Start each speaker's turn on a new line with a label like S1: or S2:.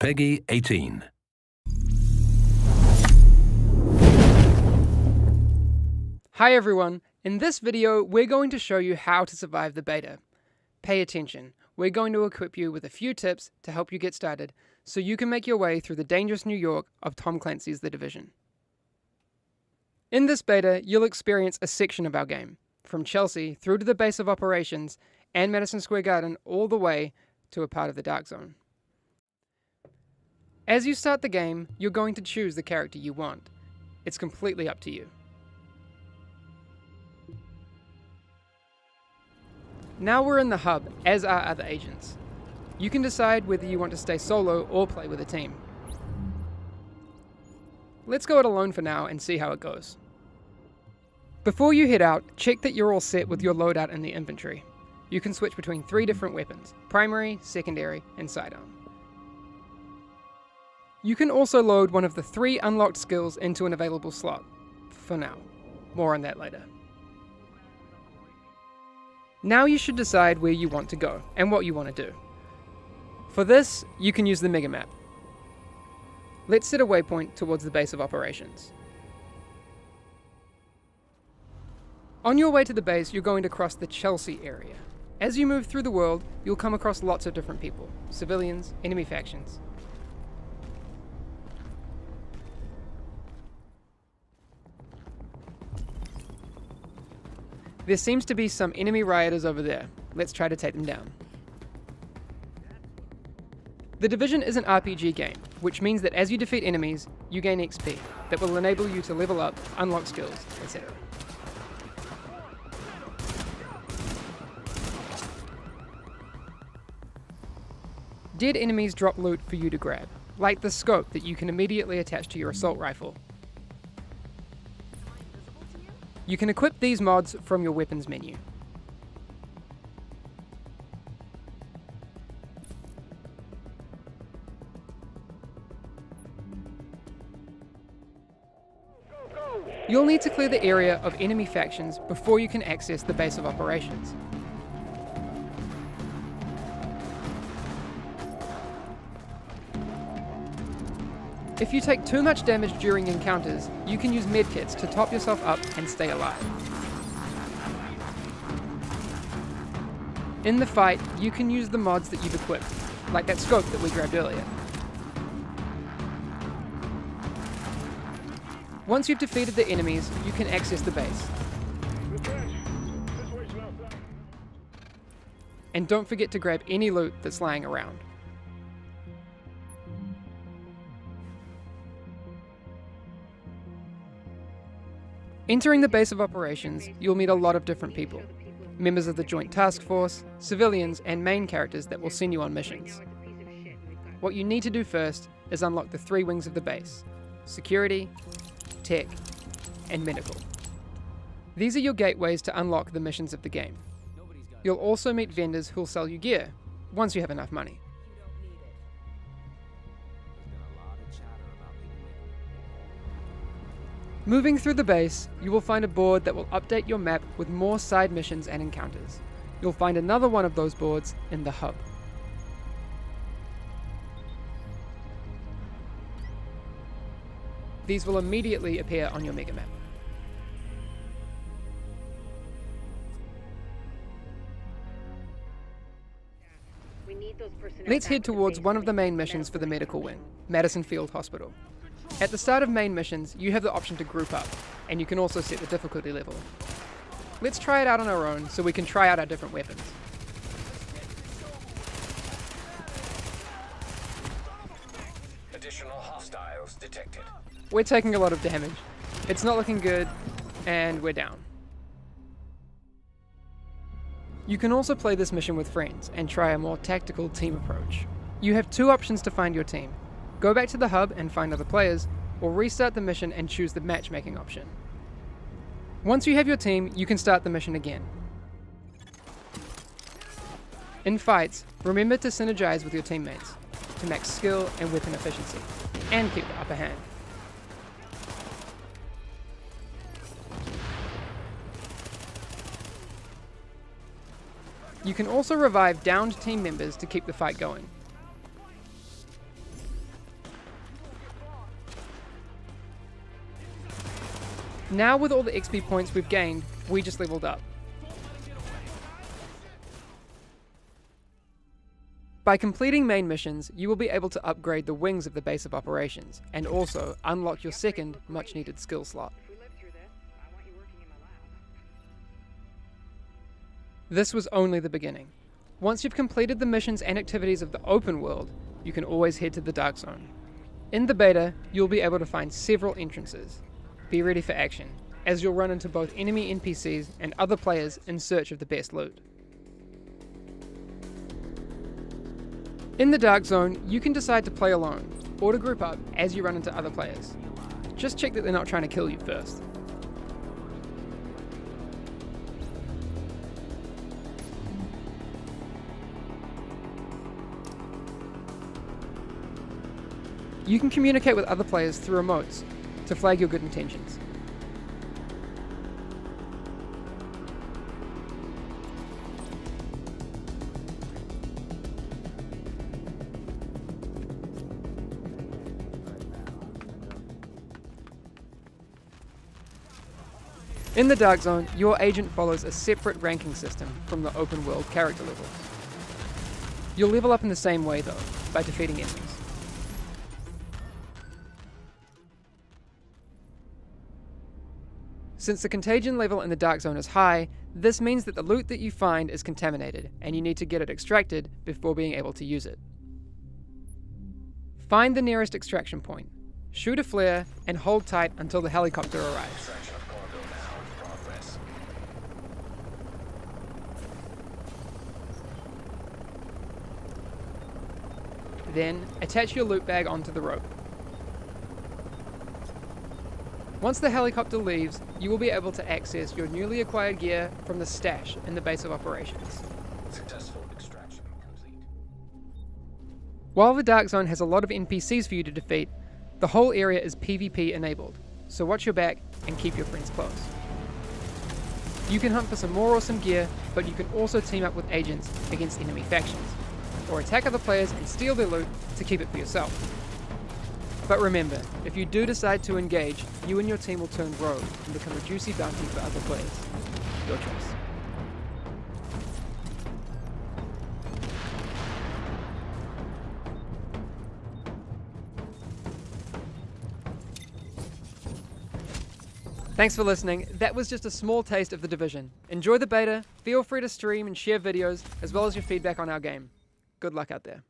S1: Peggy 18.
S2: Hi everyone, in this video we're going to show you how to survive the beta. Pay attention, we're going to equip you with a few tips to help you get started so you can make your way through the dangerous New York of Tom Clancy's The Division. In this beta, you'll experience a section of our game, from Chelsea through to the base of operations and Madison Square Garden all the way to a part of the Dark Zone. As you start the game, you're going to choose the character you want. It's completely up to you. Now we're in the hub, as are other agents. You can decide whether you want to stay solo or play with a team. Let's go it alone for now and see how it goes. Before you head out, check that you're all set with your loadout in the inventory. You can switch between 3 different weapons: primary, secondary, and sidearm. You can also load one of the 3 unlocked skills into an available slot. For now. More on that later. Now you should decide where you want to go, and what you want to do. For this, you can use the mega map. Let's set a waypoint towards the base of operations. On your way to the base, you're going to cross the Chelsea area. As you move through the world, you'll come across lots of different people, civilians, enemy factions. There seems to be some enemy rioters over there. Let's try to take them down. The Division is an RPG game, which means that as you defeat enemies, you gain XP that will enable you to level up, unlock skills, etc. Dead enemies drop loot for you to grab, like the scope that you can immediately attach to your assault rifle. You can equip these mods from your weapons menu. You'll need to clear the area of enemy factions before you can access the base of operations. If you take too much damage during encounters, you can use medkits to top yourself up and stay alive. In the fight, you can use the mods that you've equipped, like that scope that we grabbed earlier. Once you've defeated the enemies, you can access the base. And don't forget to grab any loot that's lying around. Entering the base of operations, you'll meet a lot of different people. Members of the Joint Task Force, civilians, and main characters that will send you on missions. What you need to do first is unlock the 3 wings of the base: security, tech, and medical. These are your gateways to unlock the missions of the game. You'll also meet vendors who'll sell you gear, once you have enough money. Moving through the base, you will find a board that will update your map with more side missions and encounters. You'll find another one of those boards in the hub. These will immediately appear on your mega map. Let's head towards one of the main missions for the medical wing, Madison Field Hospital. At the start of main missions, you have the option to group up, and you can also set the difficulty level. Let's try it out on our own so we can try out our different weapons.
S3: Additional hostiles detected.
S2: We're taking a lot of damage. It's not looking good, and we're down. You can also play this mission with friends and try a more tactical team approach. You have 2 options to find your team. Go back to the hub and find other players, or restart the mission and choose the matchmaking option. Once you have your team, you can start the mission again. In fights, remember to synergize with your teammates to max skill and weapon efficiency, and keep the upper hand. You can also revive downed team members to keep the fight going. Now with all the XP points we've gained, we just leveled up. By completing main missions, you will be able to upgrade the wings of the base of operations, and also unlock your second, much needed skill slot. This was only the beginning. Once you've completed the missions and activities of the open world, you can always head to the Dark Zone. In the beta, you'll be able to find several entrances. Be ready for action, as you'll run into both enemy NPCs and other players in search of the best loot. In the Dark Zone, you can decide to play alone, or to group up as you run into other players. Just check that they're not trying to kill you first. You can communicate with other players through emotes to flag your good intentions. In the Dark Zone, your agent follows a separate ranking system from the open world character levels. You'll level up in the same way though, by defeating enemies. Since the contagion level in the Dark Zone is high, this means that the loot that you find is contaminated, and you need to get it extracted before being able to use it. Find the nearest extraction point, shoot a flare, and hold tight until the helicopter arrives. Then, attach your loot bag onto the rope. Once the helicopter leaves, you will be able to access your newly acquired gear from the stash in the base of operations.
S1: Successful extraction complete.
S2: While the Dark Zone has a lot of NPCs for you to defeat, the whole area is PvP enabled, so watch your back and keep your friends close. You can hunt for some more awesome gear, but you can also team up with agents against enemy factions, or attack other players and steal their loot to keep it for yourself. But remember, if you do decide to engage, you and your team will turn rogue and become a juicy bounty for other players. Your choice. Thanks for listening. That was just a small taste of The Division. Enjoy the beta, feel free to stream and share videos, as well as your feedback on our game. Good luck out there.